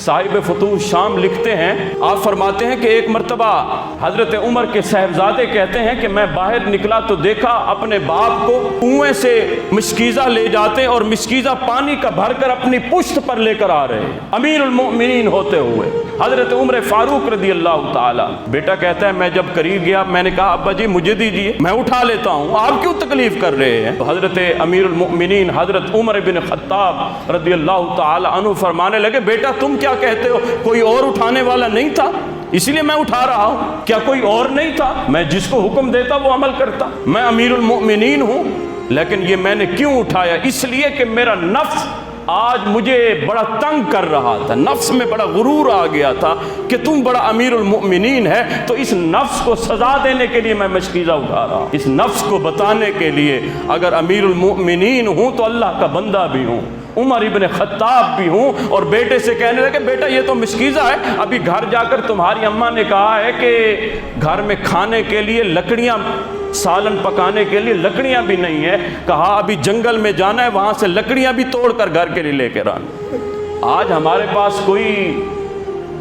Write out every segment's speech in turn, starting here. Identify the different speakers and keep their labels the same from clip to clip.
Speaker 1: صاحب فتوح شام لکھتے ہیں، آپ فرماتے ہیں کہ ایک مرتبہ حضرت عمر کے صاحبزادے کہتے ہیں کہ میں باہر نکلا تو دیکھا اپنے باپ کو کنویں سے مشکیزہ لے جاتے اور مشکیزہ پانی کا بھر کر اپنی پشت پر لے کر آ رہے ہیں، امیر المؤمنین ہوتے ہوئے حضرت عمر فاروق رضی اللہ تعالی۔ بیٹا کہتا ہے میں جب قریب گیا میں نے کہا ابا جی مجھے دیجیے، میں اٹھا لیتا ہوں، آپ کیوں تکلیف کر رہے ہیں؟ تو حضرت امیر المؤمنین حضرت عمر بن خطاب رضی اللہ تعالی عنہ فرمانے لگے بیٹا تم کیا کہتے ہو، کوئی اور اٹھانے والا نہیں تھا اس لیے میں اٹھا رہا ہوں؟ کیا کوئی اور نہیں تھا؟ میں جس کو حکم دیتا وہ عمل کرتا، میں امیر المؤمنین ہوں، لیکن یہ میں نے کیوں اٹھایا؟ اس لیے کہ میرا نفس آج مجھے بڑا تنگ کر رہا تھا، نفس میں بڑا غرور آ گیا تھا کہ تم بڑا امیر المؤمنین ہے، تو اس نفس کو سزا دینے کے لیے میں مشکیزہ اٹھا رہا ہوں، اس نفس کو بتانے کے لیے اگر امیر المؤمنین ہوں تو اللہ کا بندہ بھی ہوں، عمر ابن خطاب بھی ہوں۔ اور بیٹے سے کہنے لگے بیٹا یہ تو مشکیزہ ہے، ابھی گھر جا کر تمہاری اماں نے کہا ہے کہ گھر میں کھانے کے لیے لکڑیاں، سالن پکانے کے لیے لکڑیاں بھی نہیں ہے، کہا ابھی جنگل میں جانا ہے وہاں سے لکڑیاں بھی توڑ کر گھر کے لیے لے کر آنا۔ آج ہمارے پاس کوئی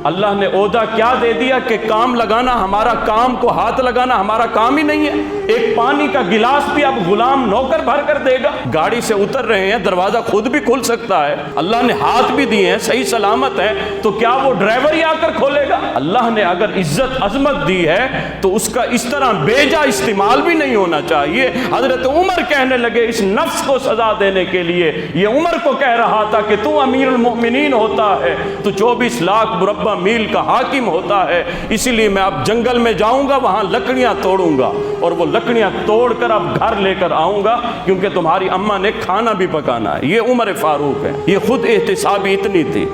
Speaker 1: اللہ نے عہدہ کیا دے دیا کہ کام لگانا، ہمارا کام کو ہاتھ لگانا ہمارا کام ہی نہیں ہے۔ ایک پانی کا گلاس بھی اب غلام نوکر بھر کر دے گا، گاڑی سے اتر رہے ہیں دروازہ خود بھی کھل سکتا ہے، اللہ نے ہاتھ بھی دیے ہیں صحیح سلامت ہے، تو کیا وہ ڈرائیور ہی آ کر کھولے گا؟ اللہ نے اگر عزت عظمت دی ہے تو اس کا اس طرح بے جا استعمال بھی نہیں ہونا چاہیے۔ حضرت عمر کہنے لگے اس نفس کو سزا دینے کے لیے، یہ عمر کو کہہ رہا تھا کہ تو امیر المؤمنین ہوتا ہے، تو 24 لاکھ مربع میل کا حاکم ہوتا ہے، اسی لیے میں اب جنگل میں جاؤں گا وہاں لکڑیاں توڑوں گا اور وہ لکڑیاں توڑ کر اب گھر لے کر آؤں گا کیونکہ تمہاری اماں نے کھانا بھی پکانا ہے۔ یہ عمر فاروق ہے، یہ خود احتسابی اتنی تھی۔